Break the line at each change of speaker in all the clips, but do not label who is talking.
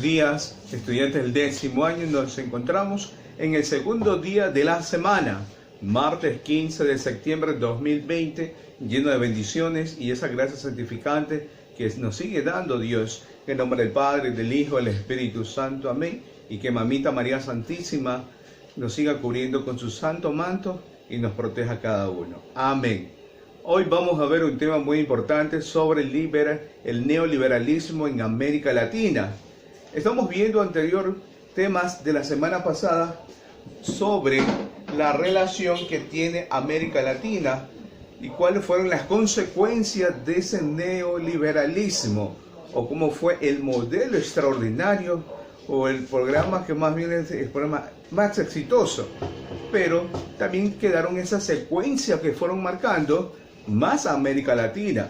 Buenos días, estudiantes del 10º año. Nos encontramos en el segundo día de la semana, martes 15 de septiembre de 2020, lleno de bendiciones y esa gracia santificante que nos sigue dando Dios. En el nombre del Padre, del Hijo, del Espíritu Santo. Amén. Y que Mamita María Santísima nos siga cubriendo con su santo manto y nos proteja a cada uno. Amén. Hoy vamos a ver un tema muy importante sobre el neoliberalismo en América Latina. Estamos viendo anterior temas de la semana pasada sobre la relación que tiene América Latina y cuáles fueron las consecuencias de ese neoliberalismo, o cómo fue el modelo extraordinario o el programa que más bien es el programa más exitoso. Pero también quedaron esas secuencias que fueron marcando más a América Latina,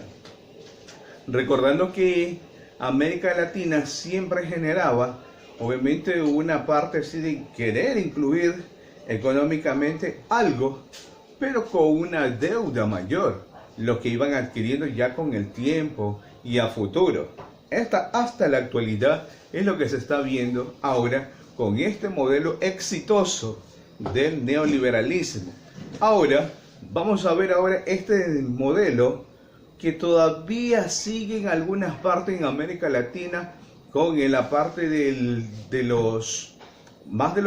recordando que América Latina siempre generaba obviamente una parte así de querer incluir económicamente algo, pero con una deuda mayor, lo que iban adquiriendo ya con el tiempo y a futuro. Hasta la actualidad es lo que se está viendo ahora con este modelo exitoso del neoliberalismo. Ahora vamos a ver este modelo que todavía sigue en algunas partes en América Latina con la parte de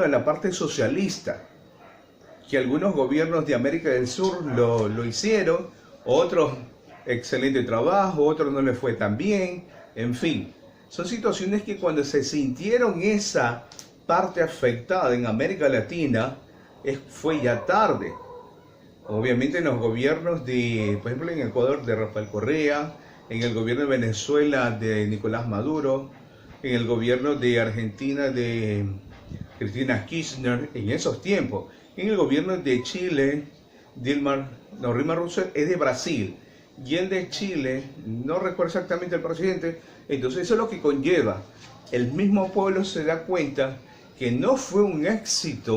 la parte socialista, que algunos gobiernos de América del Sur lo hicieron, otros excelente trabajo, otros no les fue tan bien, en fin. Son situaciones que cuando se sintieron esa parte afectada en América Latina, fue ya tarde. Obviamente en los gobiernos por ejemplo en Ecuador de Rafael Correa, en el gobierno de Venezuela de Nicolás Maduro, en el gobierno de Argentina de Cristina Kirchner en esos tiempos, en el gobierno de Chile, Dilma Rousseff es de Brasil, y el de Chile, no recuerdo exactamente el presidente. Entonces eso es lo que conlleva. El mismo pueblo se da cuenta que no fue un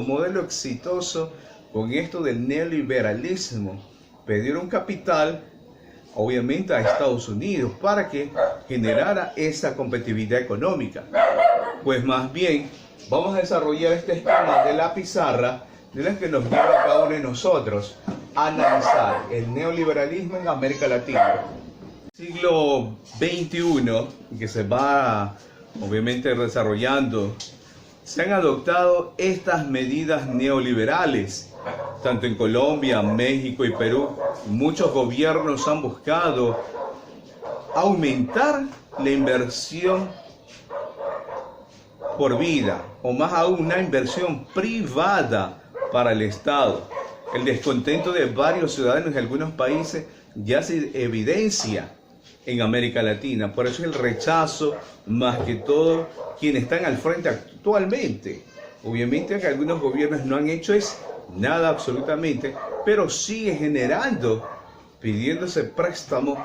modelo exitoso con esto del neoliberalismo. Pidieron capital, obviamente, a Estados Unidos para que generara esa competitividad económica. Pues más bien, vamos a desarrollar este esquema de la pizarra, de la que nos lleva a cada uno de nosotros a analizar el neoliberalismo en América Latina. Siglo XXI, que se va obviamente desarrollando, se han adoptado estas medidas neoliberales, tanto en Colombia, México y Perú. Muchos gobiernos han buscado aumentar la inversión por vida, o más aún una inversión privada para el Estado. El descontento de varios ciudadanos de algunos países ya se evidencia en América Latina. Por eso el rechazo, más que todo, quienes están al frente actualmente. Obviamente que algunos gobiernos no han hecho nada absolutamente, pero sigue generando, pidiéndose préstamo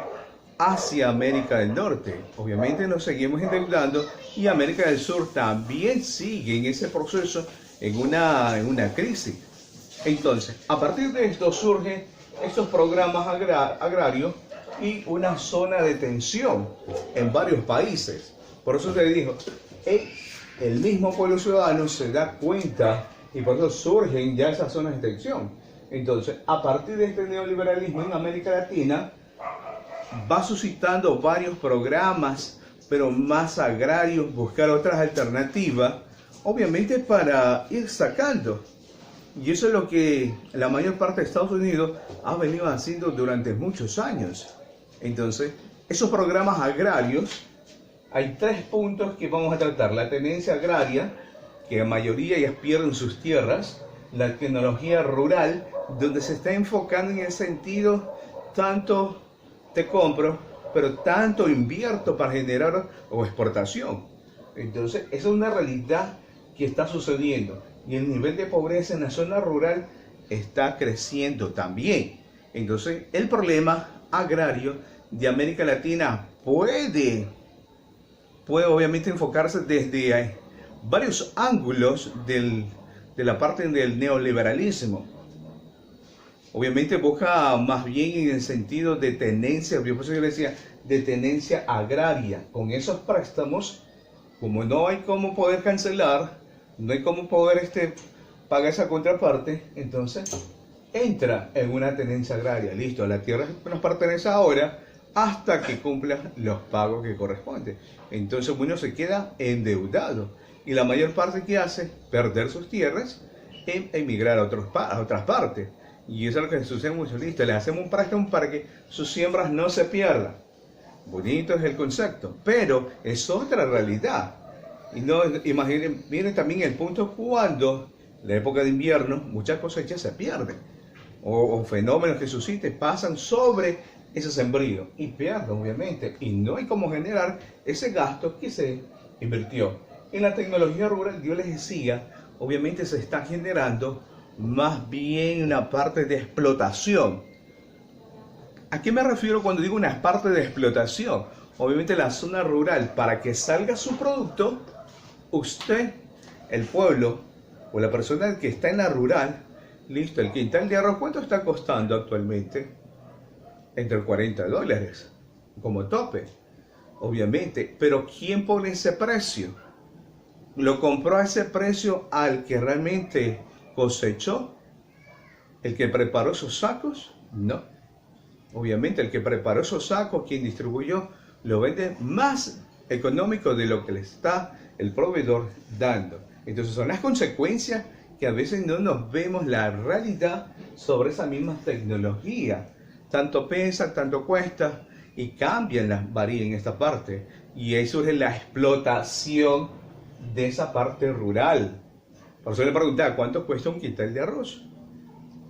hacia América del Norte. Obviamente nos seguimos endeudando y América del Sur también sigue en ese proceso, en una crisis. Entonces, a partir de esto surgen estos programas agrarios y una zona de tensión en varios países. Por eso te digo, el mismo pueblo ciudadano se da cuenta y por eso surgen ya esas zonas de tensión. Entonces, a partir de este neoliberalismo en América Latina, va suscitando varios programas, pero más agrarios, buscar otras alternativas, obviamente para ir sacando. Y eso es lo que la mayor parte de Estados Unidos ha venido haciendo durante muchos años. Entonces, esos programas agrarios, hay 3 puntos que vamos a tratar. La tenencia agraria, que la mayoría ya pierden sus tierras. La tecnología rural, donde se está enfocando en el sentido, tanto te compro, pero tanto invierto para generar o exportación. Entonces, esa es una realidad que está sucediendo. Y el nivel de pobreza en la zona rural está creciendo también. Entonces, el problema agrario de América Latina puede obviamente enfocarse desde varios ángulos de la parte del neoliberalismo. Obviamente busca más bien en el sentido de tenencia, yo por eso yo decía, de tenencia agraria. Con esos préstamos como no hay cómo poder cancelar, no hay cómo poder pagar esa contraparte, entonces entra en una tenencia agraria. Listo, la tierra nos pertenece ahora hasta que cumpla los pagos que corresponden. Entonces uno se queda endeudado y la mayor parte que hace perder sus tierras en emigrar a otras partes. Y eso es lo que sucede mucho. Listo, le hacemos un préstamo para que sus siembras no se pierdan. Bonito es el concepto, pero es otra realidad. Y no, imaginen, miren también el punto cuando en la época de invierno muchas cosechas se pierden o fenómenos que susciten pasan sobre ese sembrío y pierden obviamente y no hay cómo generar ese gasto que se invirtió. En la tecnología rural, Dios les decía, obviamente se está generando más bien una parte de explotación. ¿A qué me refiero cuando digo una parte de explotación? Obviamente la zona rural, para que salga su producto, usted, el pueblo o la persona que está en la rural, listo, el quintal de arroz, ¿cuánto está costando actualmente? Entre $40 como tope, obviamente. Pero ¿quién pone ese precio? ¿Lo compró a ese precio al que realmente cosechó? ¿El que preparó esos sacos? No. Obviamente el que preparó esos sacos, quien distribuyó, lo vende más económico de lo que le está el proveedor dando. Entonces son las consecuencias que a veces no nos vemos la realidad sobre esa misma tecnología. Tanto pesa, tanto cuesta y cambian, varían en esta parte. Y ahí surge la explotación de esa parte rural. Por eso le preguntaba, ¿cuánto cuesta un quintal de arroz?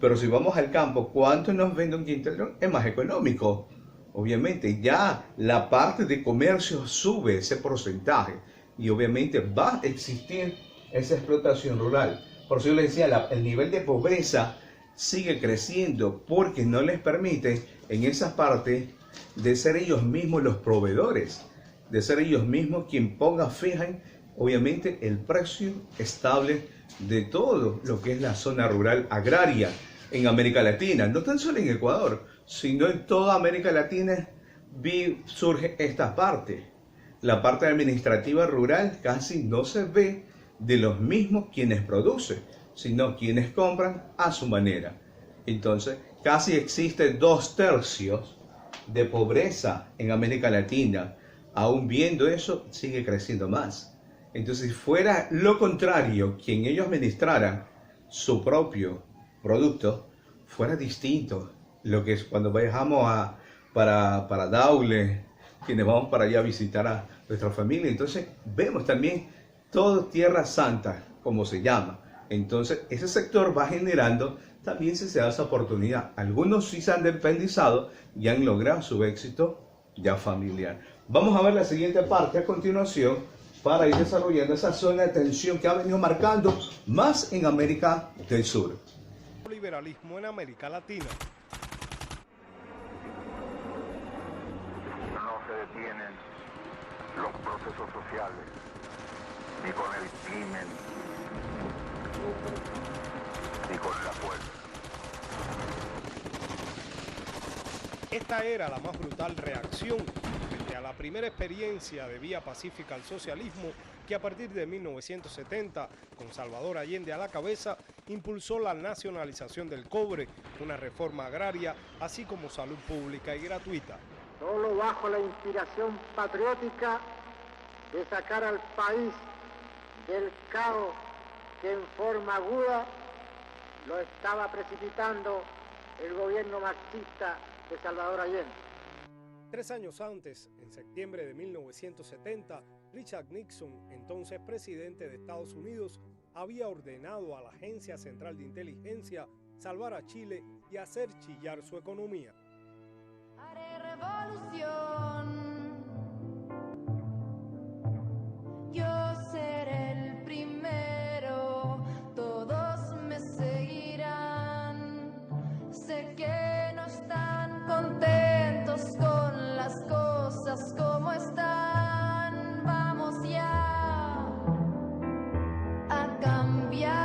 Pero si vamos al campo, ¿cuánto nos vende un quintal de arroz? Es más económico. Obviamente ya la parte de comercio sube ese porcentaje y obviamente va a existir esa explotación rural. Por eso yo les decía, el nivel de pobreza sigue creciendo porque no les permite en esa parte de ser ellos mismos los proveedores, de ser ellos mismos quien fijan obviamente el precio estable de todo lo que es la zona rural agraria en América Latina, no tan solo en Ecuador, sino en toda América Latina surge esta parte. La parte administrativa rural casi no se ve de los mismos quienes producen, sino quienes compran a su manera. Entonces, casi existe 2/3 de pobreza en América Latina. Aún viendo eso, sigue creciendo más. Entonces, si fuera lo contrario, quien ellos administraran su propio producto, fuera distinto. Lo que es cuando viajamos para Daule, quienes vamos para allá a visitar a nuestra familia, entonces vemos también todo Tierra Santa, como se llama. Entonces, ese sector va generando, también se da esa oportunidad. Algunos sí se han independizado y han logrado su éxito ya familiar. Vamos a ver la siguiente parte a continuación para ir desarrollando esa zona de tensión que ha venido marcando más en América del Sur.
Liberalismo en América Latina.
No se detienen los procesos sociales, ni con el crimen, ni con la fuerza.
Esta era la más brutal reacción frente a la primera experiencia de vía pacífica al socialismo que a partir de 1970, con Salvador Allende a la cabeza, impulsó la nacionalización del cobre, una reforma agraria, así como salud pública y gratuita.
Solo bajo la inspiración patriótica de sacar al país del caos que en forma aguda lo estaba precipitando el gobierno marxista de Salvador Allende.
3 años antes, en septiembre de 1970, Richard Nixon, entonces presidente de Estados Unidos, había ordenado a la Agencia Central de Inteligencia salvar a Chile y hacer chillar su economía.
Haré revolución. Yo seré el primero, todos me seguirán. Sé que no están contentos con las cosas como están. Vamos ya a cambiarlo.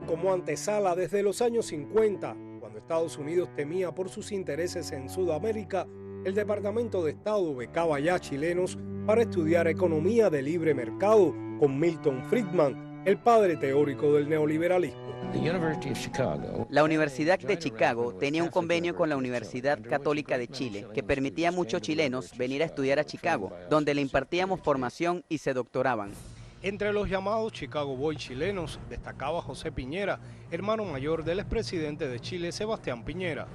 Como antesala desde los años 50, cuando Estados Unidos temía por sus intereses en Sudamérica, el Departamento de Estado becaba ya chilenos para estudiar economía de libre mercado con Milton Friedman, el padre teórico del neoliberalismo.
La Universidad de Chicago tenía un convenio con la Universidad Católica de Chile que permitía a muchos chilenos venir a estudiar a Chicago, donde le impartíamos formación y se doctoraban.
Entre los llamados Chicago Boys chilenos destacaba José Piñera, hermano mayor del expresidente de Chile, Sebastián Piñera.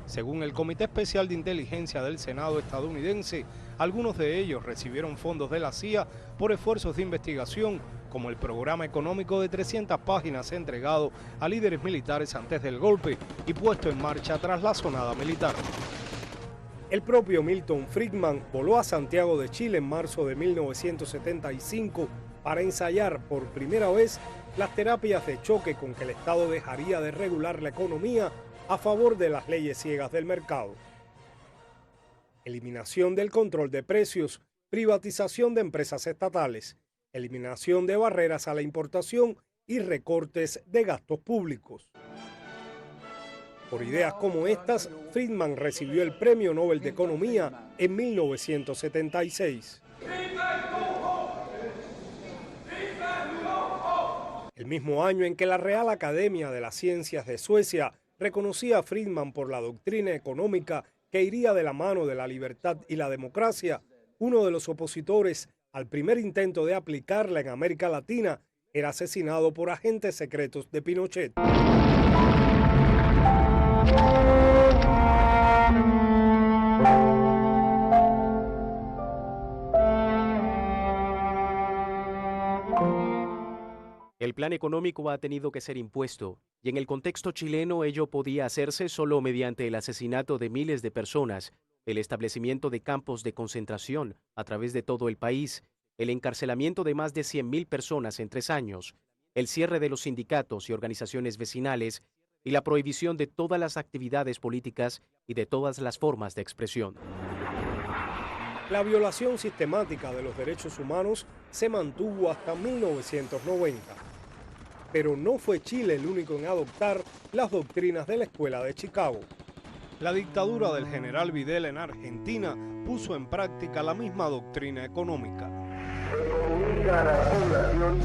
Según el Comité Especial de Inteligencia del Senado estadounidense, algunos de ellos recibieron fondos de la CIA por esfuerzos de investigación, como el programa económico de 300 páginas entregado a líderes militares antes del golpe y puesto en marcha tras la sonada militar. El propio Milton Friedman voló a Santiago de Chile en marzo de 1975 para ensayar por primera vez las terapias de choque con que el Estado dejaría de regular la economía a favor de las leyes ciegas del mercado. Eliminación del control de precios, privatización de empresas estatales, eliminación de barreras a la importación y recortes de gastos públicos. Por ideas como estas, Friedman recibió el Premio Nobel de Economía en 1976. El mismo año en que la Real Academia de las Ciencias de Suecia reconocía a Friedman por la doctrina económica que iría de la mano de la libertad y la democracia, uno de los opositores al primer intento de aplicarla en América Latina era asesinado por agentes secretos de Pinochet.
El plan económico ha tenido que ser impuesto, y en el contexto chileno ello podía hacerse solo mediante el asesinato de miles de personas, el establecimiento de campos de concentración a través de todo el país, el encarcelamiento de más de 100.000 personas en 3 años, el cierre de los sindicatos y organizaciones vecinales y la prohibición de todas las actividades políticas y de todas las formas de expresión.
La violación sistemática de los derechos humanos se mantuvo hasta 1990. Pero no fue Chile el único en adoptar las doctrinas de la Escuela de Chicago. La dictadura del general Videla en Argentina puso en práctica la misma doctrina económica.
Se comunica a la población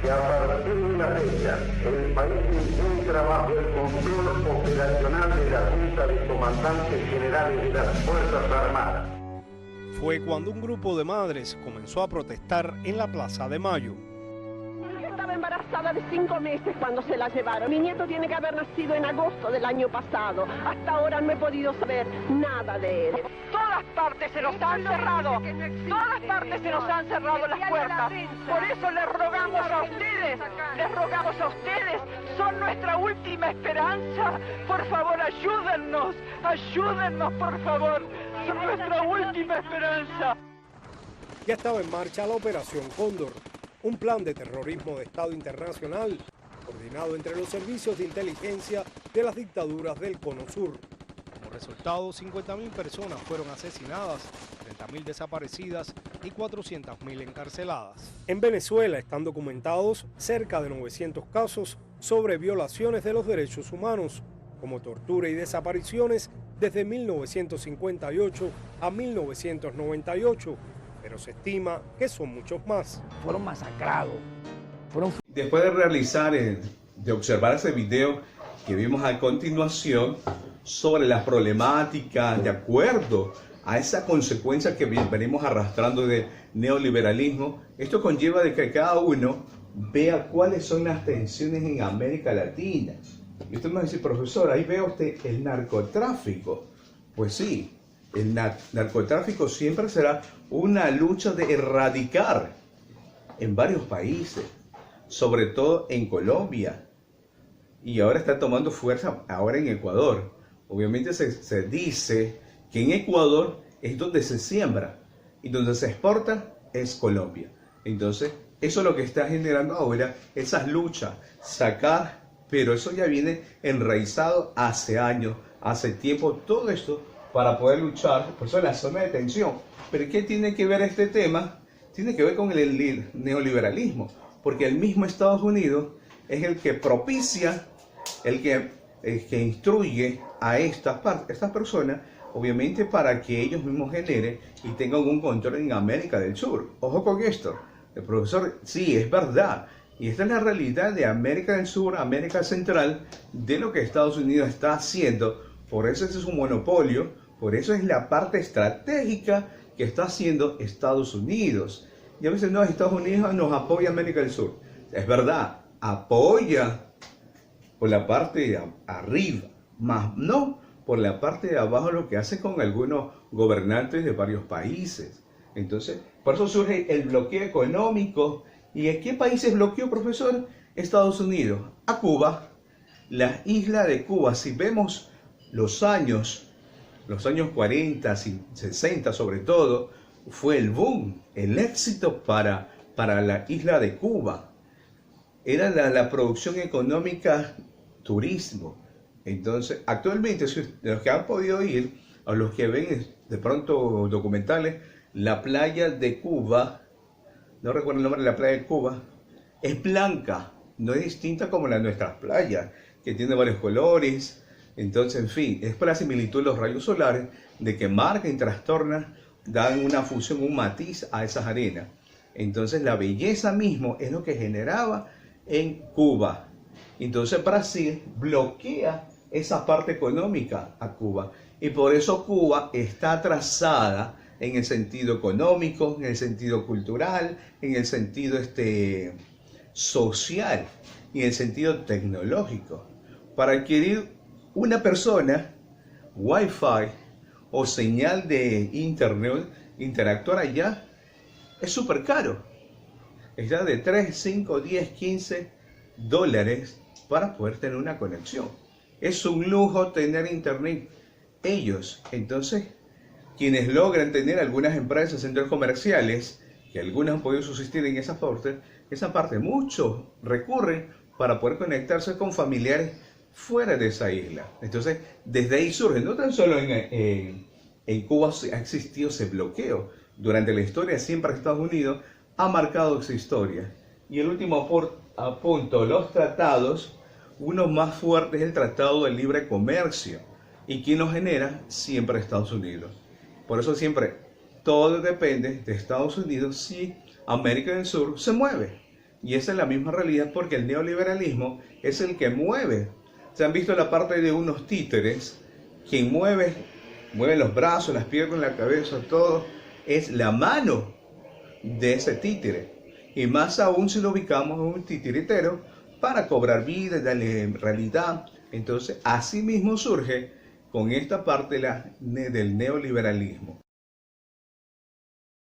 que a partir de una fecha el país se encuentra bajo el control operacional de la Junta de Comandantes Generales de las Fuerzas Armadas.
Fue cuando un grupo de madres comenzó a protestar en la Plaza de Mayo.
Estaba embarazada de 5 meses cuando se la llevaron. Mi nieto tiene que haber nacido en agosto del año pasado. Hasta ahora no he podido saber nada de él. Todas partes se nos han cerrado. Todas partes se nos han cerrado las puertas. Por eso les rogamos a ustedes. Les rogamos a ustedes. Son nuestra última esperanza. Por favor, ayúdennos. Ayúdennos, por favor. Son nuestra última esperanza.
Ya estaba en marcha la Operación Cóndor, un plan de terrorismo de Estado internacional, coordinado entre los servicios de inteligencia de las dictaduras del Cono Sur. Como resultado, 50.000 personas fueron asesinadas, 30.000 desaparecidas y 400.000 encarceladas. En Venezuela están documentados cerca de 900 casos sobre violaciones de los derechos humanos, como tortura y desapariciones desde 1958 a 1998. Pero se estima que son muchos más.
Fueron masacrados.
Después de realizar, de observar ese video que vimos a continuación sobre las problemáticas de acuerdo a esa consecuencia que venimos arrastrando de neoliberalismo, esto conlleva de que cada uno vea cuáles son las tensiones en América Latina. Y usted me va a decir, profesor, ahí ve usted el narcotráfico. Pues sí. El narcotráfico siempre será una lucha de erradicar en varios países, sobre todo en Colombia, y ahora está tomando fuerza ahora en Ecuador. Obviamente se dice que en Ecuador es donde se siembra y donde se exporta es Colombia. Entonces eso es lo que está generando ahora esas luchas, sacar, pero eso ya viene enraizado hace años, hace tiempo, todo esto para poder luchar, por eso la zona de tensión. ¿Pero qué tiene que ver este tema? Tiene que ver con el neoliberalismo, porque el mismo Estados Unidos es el que propicia, el que instruye a estas personas obviamente para que ellos mismos generen y tengan un control en América del Sur. Ojo con esto, el profesor, sí, es verdad, y esta es la realidad de América del Sur, América Central, de lo que Estados Unidos está haciendo. Por eso ese es un monopolio, por eso es la parte estratégica que está haciendo Estados Unidos. Y a veces no, Estados Unidos nos apoya a América del Sur. Es verdad, apoya por la parte de arriba, más no por la parte de abajo, lo que hace con algunos gobernantes de varios países. Entonces, por eso surge el bloqueo económico. ¿Y a qué países bloqueó, profesor? Estados Unidos, a Cuba, la isla de Cuba. Si vemos los años 40, 60 sobre todo, fue el boom, el éxito para la isla de Cuba. Era la producción económica, turismo. Entonces, actualmente, los que han podido ir, o los que ven de pronto documentales, la playa de Cuba, no recuerdo el nombre de la playa de Cuba, es blanca, no es distinta como la de nuestras playas, que tiene varios colores. Entonces, en fin, es por la similitud de los rayos solares, de que marcan y trastornan, dan una función, un matiz a esas arenas. Entonces, la belleza mismo es lo que generaba en Cuba. Entonces, Brasil bloquea esa parte económica a Cuba. Y por eso Cuba está atrasada en el sentido económico, en el sentido cultural, en el sentido social y en el sentido tecnológico. Para adquirir una persona Wi-Fi o señal de internet, interactuar allá, es súper caro. Está de 3, 5, 10, 15 dólares para poder tener una conexión. Es un lujo tener internet. Ellos, entonces, quienes logran tener algunas empresas, centros comerciales, que algunas han podido subsistir en esa parte, muchos recurren para poder conectarse con familiares fuera de esa isla. Entonces, desde ahí surge, no tan solo en Cuba ha existido ese bloqueo. Durante la historia siempre Estados Unidos ha marcado esa historia. Y el último punto, los tratados, uno más fuerte es el Tratado de Libre Comercio. ¿Y quién lo genera? Siempre Estados Unidos. Por eso siempre todo depende de Estados Unidos si América del Sur se mueve. Y esa es la misma realidad, porque el neoliberalismo es el que mueve. Se han visto la parte de unos títeres, quien mueve los brazos, las piernas, la cabeza, todo, es la mano de ese títere. Y más aún si lo ubicamos en un titiritero para cobrar vida y darle realidad. Entonces, así mismo surge con esta parte del neoliberalismo.